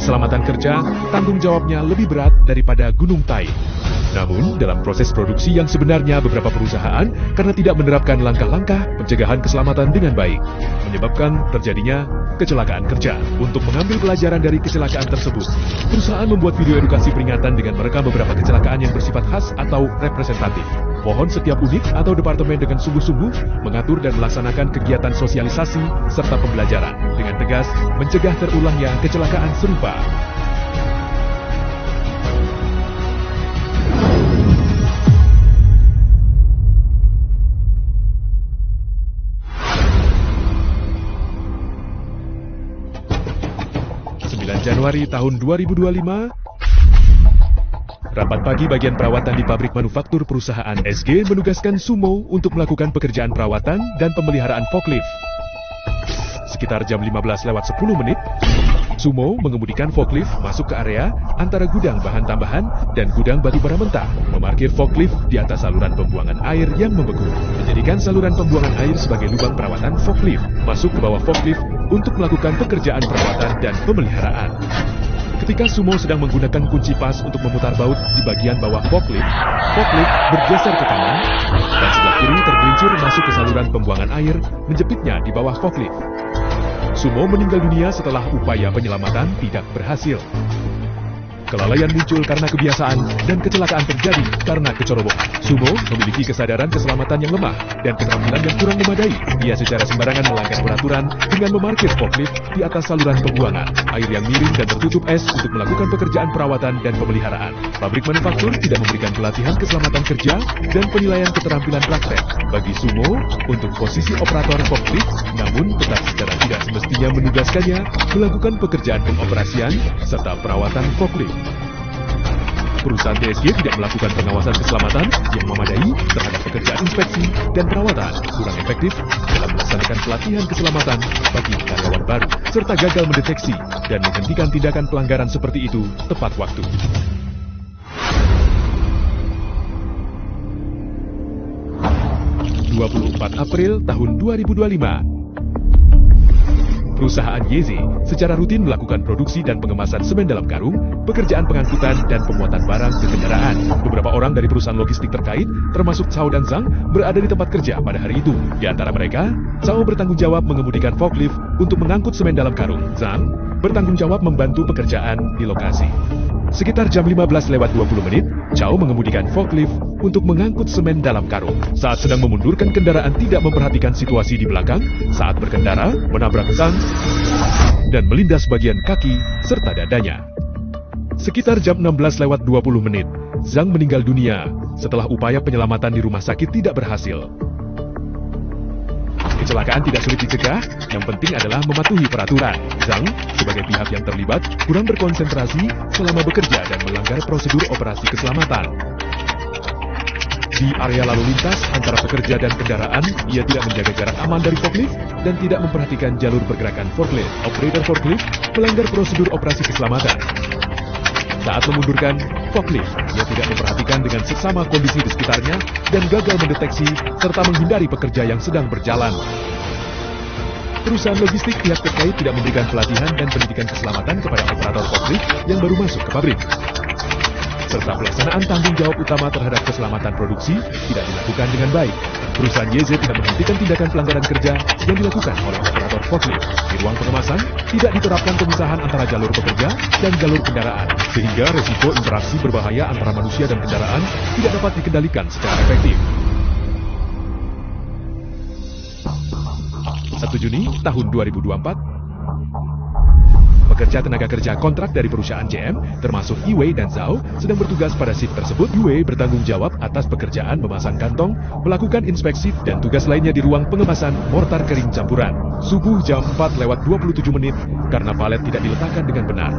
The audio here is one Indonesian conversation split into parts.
keselamatan kerja, tanggung jawabnya lebih berat daripada gunung Tai. Namun, dalam proses produksi yang sebenarnya beberapa perusahaan karena tidak menerapkan langkah-langkah pencegahan keselamatan dengan baik, menyebabkan terjadinya kecelakaan kerja. Untuk mengambil pelajaran dari kecelakaan tersebut, perusahaan membuat video edukasi peringatan dengan merekam beberapa kecelakaan yang bersifat khas atau representatif. Mohon setiap unit atau departemen dengan sungguh-sungguh mengatur dan melaksanakan kegiatan sosialisasi serta pembelajaran dengan tegas mencegah terulangnya kecelakaan serupa. Januari tahun 2025, rapat pagi bagian perawatan di pabrik manufaktur perusahaan SG menugaskan Sumo untuk melakukan pekerjaan perawatan dan pemeliharaan forklift. Sekitar jam 15:10, Sumo mengemudikan forklift masuk ke area antara gudang bahan tambahan dan gudang batu bara mentah, memarkir forklift di atas saluran pembuangan air yang membeku, menjadikan saluran pembuangan air sebagai lubang perawatan forklift, masuk ke bawah forklift untuk melakukan pekerjaan perawatan dan pemeliharaan. Ketika Sumo sedang menggunakan kunci pas untuk memutar baut di bagian bawah forklift bergeser ke kanan dan sebelah kiri tergelincir masuk ke saluran pembuangan air, menjepitnya di bawah forklift. Sumo meninggal dunia setelah upaya penyelamatan tidak berhasil. Kelalaian muncul karena kebiasaan dan kecelakaan terjadi karena kecerobohan. Sumo memiliki kesadaran keselamatan yang lemah dan keterampilan yang kurang memadai. Ia secara sembarangan melanggar peraturan dengan memarkir forklift di atas saluran pembuangan air yang miring dan tertutup es untuk melakukan pekerjaan perawatan dan pemeliharaan. Pabrik manufaktur tidak memberikan pelatihan keselamatan kerja dan penilaian keterampilan praktek bagi Sumo untuk posisi operator forklift, namun tetap secara tidak semestinya menugaskannya melakukan pekerjaan pengoperasian serta perawatan forklift. Perusahaan TSG tidak melakukan pengawasan keselamatan yang memadai terhadap pekerjaan inspeksi dan perawatan, kurang efektif dalam melaksanakan pelatihan keselamatan bagi karyawan baru, serta gagal mendeteksi dan menghentikan tindakan pelanggaran seperti itu tepat waktu. April tahun 2025, perusahaan YZ secara rutin melakukan produksi dan pengemasan semen dalam karung, pekerjaan pengangkutan dan pemuatan barang ke kendaraan. Beberapa orang dari perusahaan logistik terkait, termasuk Cao dan Zhang, berada di tempat kerja pada hari itu. Di antara mereka, Cao bertanggung jawab mengemudikan forklift untuk mengangkut semen dalam karung. Zhang bertanggung jawab membantu pekerjaan di lokasi. Sekitar jam 15:20, Cao mengemudikan forklift untuk mengangkut semen dalam karung. Saat sedang memundurkan kendaraan tidak memperhatikan situasi di belakang, saat berkendara menabrak Zhang dan melindas bagian kaki serta dadanya. Sekitar jam 16:20, Zhang meninggal dunia setelah upaya penyelamatan di rumah sakit tidak berhasil. Kecelakaan tidak sulit dicegah, yang penting adalah mematuhi peraturan. Zhang, sebagai pihak yang terlibat, kurang berkonsentrasi selama bekerja dan melanggar prosedur operasi keselamatan. Di area lalu lintas antara pekerja dan kendaraan, ia tidak menjaga jarak aman dari forklift dan tidak memperhatikan jalur pergerakan forklift. Operator forklift melanggar prosedur operasi keselamatan. Saat memundurkan forklift, ia tidak memperhatikan dengan seksama kondisi di sekitarnya dan gagal mendeteksi serta menghindari pekerja yang sedang berjalan. Perusahaan logistik pihak terkait tidak memberikan pelatihan dan pendidikan keselamatan kepada operator forklift yang baru masuk ke pabrik. Serta pelaksanaan tanggung jawab utama terhadap keselamatan produksi tidak dilakukan dengan baik. Perusahaan YZ tidak menghentikan tindakan pelanggaran kerja yang dilakukan oleh operator forklift. Di ruang pengemasan, tidak diterapkan pemisahan antara jalur pekerja dan jalur kendaraan, sehingga resiko interaksi berbahaya antara manusia dan kendaraan tidak dapat dikendalikan secara efektif. 1 Juni tahun 2024, pekerja tenaga kerja kontrak dari perusahaan JM, termasuk Yue dan Zhao, sedang bertugas pada shift tersebut. Yue bertanggung jawab atas pekerjaan memasang kantong, melakukan inspeksi, dan tugas lainnya di ruang pengemasan mortar kering campuran. Subuh jam 4:27, karena palet tidak diletakkan dengan benar.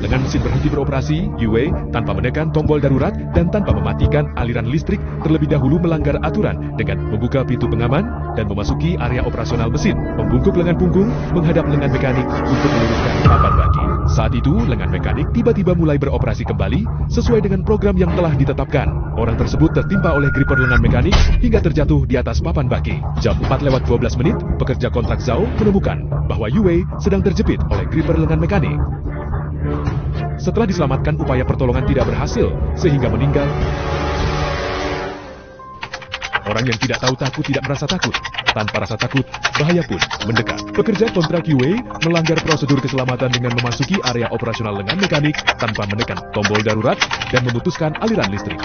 Lengan mesin berhenti beroperasi, Yue tanpa menekan tombol darurat dan tanpa mematikan aliran listrik terlebih dahulu melanggar aturan dengan membuka pintu pengaman dan memasuki area operasional mesin, membungkuk lengan punggung menghadap lengan mekanik untuk meluruskan papan baki. Saat itu, lengan mekanik tiba-tiba mulai beroperasi kembali sesuai dengan program yang telah ditetapkan. Orang tersebut tertimpa oleh gripper lengan mekanik hingga terjatuh di atas papan baki. Jam 4:12, pekerja kontrak Zhao menemukan bahwa Yue sedang terjepit oleh gripper lengan mekanik. Setelah diselamatkan, upaya pertolongan tidak berhasil, sehingga meninggal. Orang yang tidak tahu takut tidak merasa takut. Tanpa rasa takut, bahaya pun mendekat. Pekerja kontrak QA melanggar prosedur keselamatan dengan memasuki area operasional lengan mekanik tanpa menekan tombol darurat dan memutuskan aliran listrik.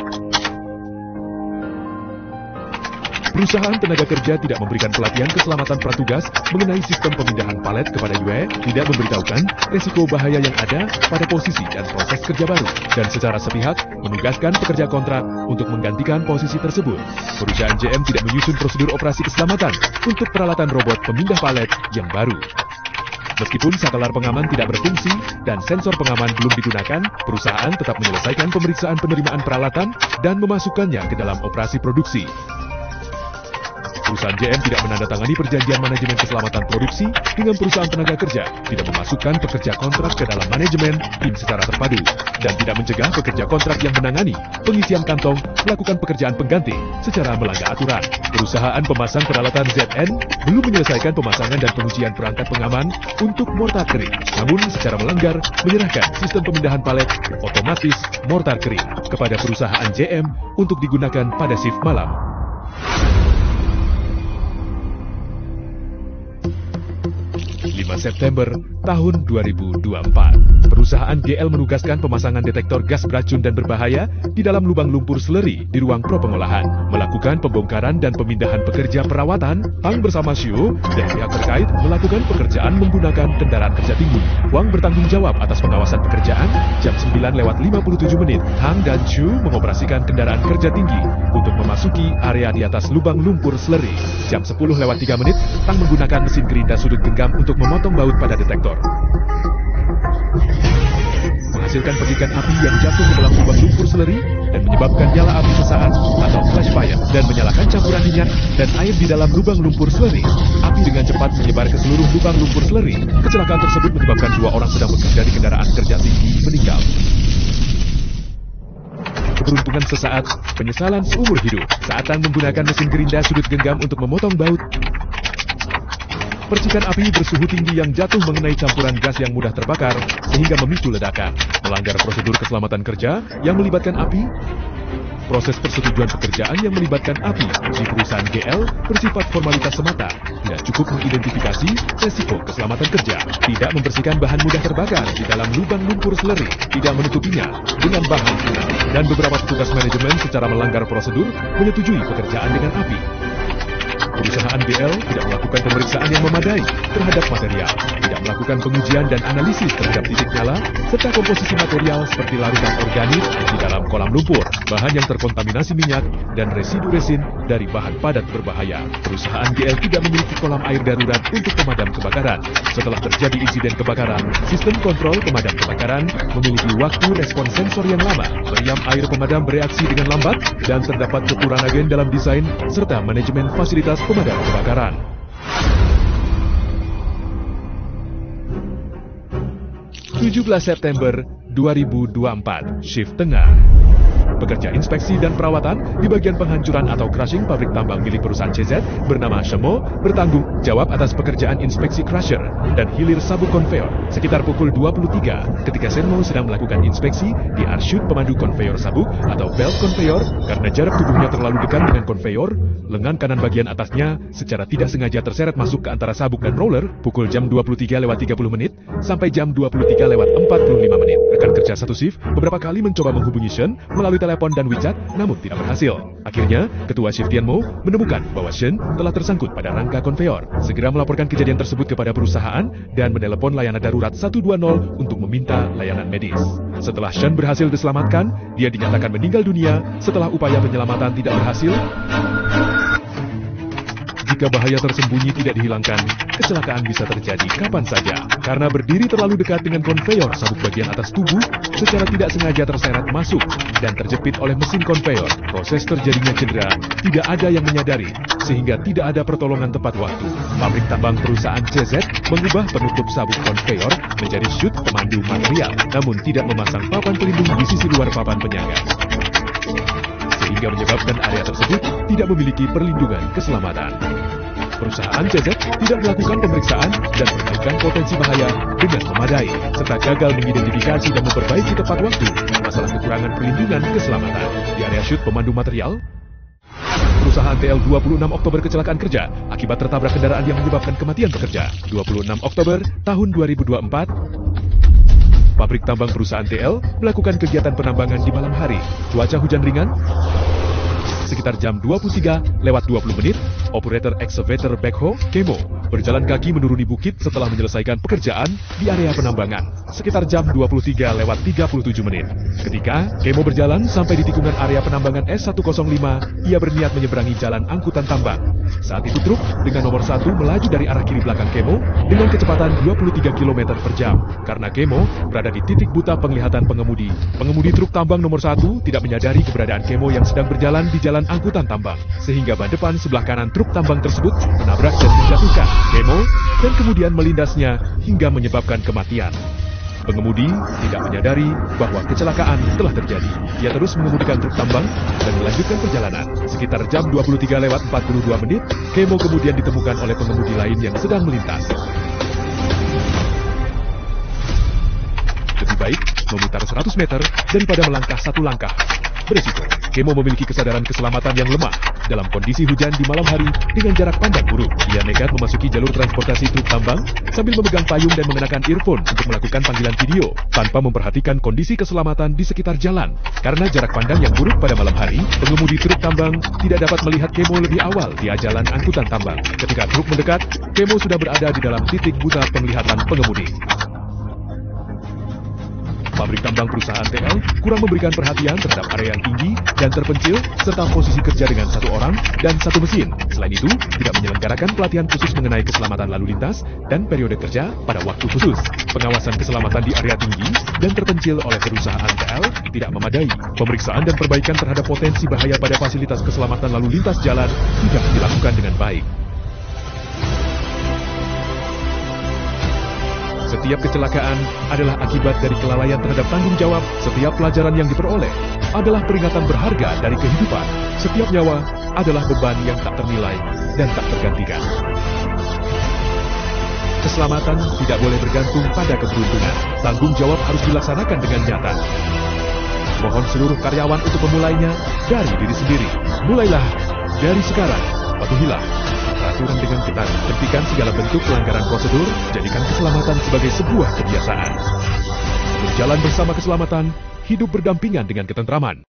Perusahaan tenaga kerja tidak memberikan pelatihan keselamatan pratugas mengenai sistem pemindahan palet kepada UE, tidak memberitahukan resiko bahaya yang ada pada posisi dan proses kerja baru, dan secara sepihak menugaskan pekerja kontrak untuk menggantikan posisi tersebut. Perusahaan JM tidak menyusun prosedur operasi keselamatan untuk peralatan robot pemindah palet yang baru. Meskipun satelar pengaman tidak berfungsi dan sensor pengaman belum digunakan, perusahaan tetap menyelesaikan pemeriksaan penerimaan peralatan dan memasukkannya ke dalam operasi produksi. Perusahaan JM tidak menandatangani perjanjian manajemen keselamatan produksi dengan perusahaan tenaga kerja, tidak memasukkan pekerja kontrak ke dalam manajemen tim secara terpadu, dan tidak mencegah pekerja kontrak yang menangani pengisian kantong melakukan pekerjaan pengganti secara melanggar aturan. Perusahaan pemasang peralatan ZN belum menyelesaikan pemasangan dan pengujian perangkat pengaman untuk mortar kering, namun secara melanggar menyerahkan sistem pemindahan palet otomatis mortar kering kepada perusahaan JM untuk digunakan pada shift malam. 5 September tahun 2024, perusahaan GL menugaskan pemasangan detektor gas beracun dan berbahaya di dalam lubang lumpur seleri di ruang pro-pengolahan, melakukan pembongkaran dan pemindahan pekerja perawatan. Hang bersama Shu dan pihak terkait melakukan pekerjaan menggunakan kendaraan kerja tinggi. Wang bertanggung jawab atas pengawasan pekerjaan. Jam 9:57, Hang dan Shu mengoperasikan kendaraan kerja tinggi untuk memasuki area di atas lubang lumpur seleri. Jam 10:03, Tang menggunakan mesin gerinda sudut genggam untuk memotong baut pada detektor, menghasilkan percikan api yang jatuh ke dalam lubang lumpur seleri dan menyebabkan nyala api sesaat atau flash fire, dan menyalakan campuran minyak dan air di dalam lubang lumpur seleri. Api dengan cepat menyebar ke seluruh lubang lumpur seleri. Kecelakaan tersebut menyebabkan 2 orang sedang bekerja di kendaraan kerja tinggi meninggal. Keberuntungan sesaat, penyesalan seumur hidup saat Tang menggunakan mesin gerinda sudut genggam untuk memotong baut. Percikan api bersuhu tinggi yang jatuh mengenai campuran gas yang mudah terbakar sehingga memicu ledakan. Melanggar prosedur keselamatan kerja yang melibatkan api. Proses persetujuan pekerjaan yang melibatkan api di perusahaan GL bersifat formalitas semata, tidak cukup mengidentifikasi resiko keselamatan kerja, tidak membersihkan bahan mudah terbakar di dalam lubang lumpur seleri, tidak menutupinya dengan bahan, dan beberapa petugas manajemen secara melanggar prosedur menyetujui pekerjaan dengan api. Perusahaan GL tidak melakukan pemeriksaan yang memadai terhadap material, tidak melakukan pengujian dan analisis terhadap titik nyala, serta komposisi material seperti larutan organik di dalam kolam lumpur, bahan yang terkontaminasi minyak, dan residu resin dari bahan padat berbahaya. Perusahaan GL tidak memiliki kolam air darurat untuk pemadam kebakaran. Setelah terjadi insiden kebakaran, sistem kontrol pemadam kebakaran memiliki waktu respon sensor yang lama, meriam air pemadam bereaksi dengan lambat, dan terdapat kekurangan agen dalam desain serta manajemen fasilitas pemadam kebakaran. September 17, 2024, shift tengah. Pekerja inspeksi dan perawatan di bagian penghancuran atau crushing pabrik tambang milik perusahaan CZ bernama Shemo bertanggung jawab atas pekerjaan inspeksi crusher dan hilir sabuk konveyor sekitar pukul 23 ketika Shenmo sedang melakukan inspeksi di arshut pemandu konveyor sabuk atau belt konveyor. Karena jarak tubuhnya terlalu dekat dengan konveyor, lengan kanan bagian atasnya secara tidak sengaja terseret masuk ke antara sabuk dan roller pukul jam 23:30 sampai jam 23:45. Rekan kerja satu shift beberapa kali mencoba menghubungi Shen melalui telepon dan WeChat, namun tidak berhasil. Akhirnya, ketua shift Tianmo menemukan bahwa Shen telah tersangkut pada rangka konveyor. Segera melaporkan kejadian tersebut kepada perusahaan dan menelepon layanan darurat 120 untuk meminta layanan medis. Setelah Shen berhasil diselamatkan, dia dinyatakan meninggal dunia setelah upaya penyelamatan tidak berhasil. Jika bahaya tersembunyi tidak dihilangkan, kecelakaan bisa terjadi kapan saja. Karena berdiri terlalu dekat dengan konveyor, sabuk bagian atas tubuh secara tidak sengaja terseret masuk dan terjepit oleh mesin konveyor. Proses terjadinya cedera tidak ada yang menyadari, sehingga tidak ada pertolongan tepat waktu. Pabrik tambang perusahaan CZ mengubah penutup sabuk konveyor menjadi chute pemandu material, namun tidak memasang papan pelindung di sisi luar papan penyangga, sehingga menyebabkan area tersebut tidak memiliki perlindungan keselamatan. Perusahaan CZ tidak melakukan pemeriksaan dan perbaikan potensi bahaya dengan memadai, serta gagal mengidentifikasi dan memperbaiki tepat waktu masalah kekurangan perlindungan keselamatan. Di area shoot pemandu material, perusahaan TL 26 Oktober kecelakaan kerja akibat tertabrak kendaraan yang menyebabkan kematian pekerja. 26 Oktober tahun 2024, pabrik tambang perusahaan TL melakukan kegiatan penambangan di malam hari. Cuaca hujan ringan. Sekitar jam 23:20, operator excavator backhoe, Kemo, berjalan kaki menuruni bukit setelah menyelesaikan pekerjaan di area penambangan. Sekitar jam 23:37. Ketika Kemo berjalan sampai di tikungan area penambangan S105, ia berniat menyeberangi jalan angkutan tambang. Saat itu truk dengan nomor 1 melaju dari arah kiri belakang Kemo dengan kecepatan 23 km per jam. Karena Kemo berada di titik buta penglihatan pengemudi, pengemudi truk tambang nomor 1 tidak menyadari keberadaan Kemo yang sedang berjalan di jalan angkutan tambang, sehingga ban depan sebelah kanan truk tambang tersebut menabrak dan menjatuhkan Kemo dan kemudian melindasnya hingga menyebabkan kematian. Pengemudi tidak menyadari bahwa kecelakaan telah terjadi. Ia terus mengemudikan truk tambang dan melanjutkan perjalanan. Sekitar jam 23:42, Kemo kemudian ditemukan oleh pengemudi lain yang sedang melintas. Lebih baik memutar 100 meter daripada melangkah 1 langkah. Beresiko, Kemo memiliki kesadaran keselamatan yang lemah dalam kondisi hujan di malam hari dengan jarak pandang buruk. Ia nekat memasuki jalur transportasi truk tambang sambil memegang payung dan mengenakan earphone untuk melakukan panggilan video tanpa memperhatikan kondisi keselamatan di sekitar jalan. Karena jarak pandang yang buruk pada malam hari, pengemudi truk tambang tidak dapat melihat Kemo lebih awal di jalan angkutan tambang. Ketika truk mendekat, Kemo sudah berada di dalam titik buta penglihatan pengemudi. Pabrik tambang perusahaan TL kurang memberikan perhatian terhadap area yang tinggi dan terpencil serta posisi kerja dengan 1 orang dan 1 mesin. Selain itu, tidak menyelenggarakan pelatihan khusus mengenai keselamatan lalu lintas dan periode kerja pada waktu khusus. Pengawasan keselamatan di area tinggi dan terpencil oleh perusahaan TL tidak memadai. Pemeriksaan dan perbaikan terhadap potensi bahaya pada fasilitas keselamatan lalu lintas jalan tidak dilakukan dengan baik. Setiap kecelakaan adalah akibat dari kelalaian terhadap tanggung jawab. Setiap pelajaran yang diperoleh adalah peringatan berharga dari kehidupan. Setiap nyawa adalah beban yang tak ternilai dan tak tergantikan. Keselamatan tidak boleh bergantung pada keberuntungan. Tanggung jawab harus dilaksanakan dengan nyata. Mohon seluruh karyawan untuk memulainya dari diri sendiri. Mulailah dari sekarang. Patuhilah peraturan dengan ketat. Hentikan segala bentuk pelanggaran prosedur. Jadikan keselamatan sebagai sebuah kebiasaan. Berjalan bersama keselamatan, hidup berdampingan dengan ketentraman.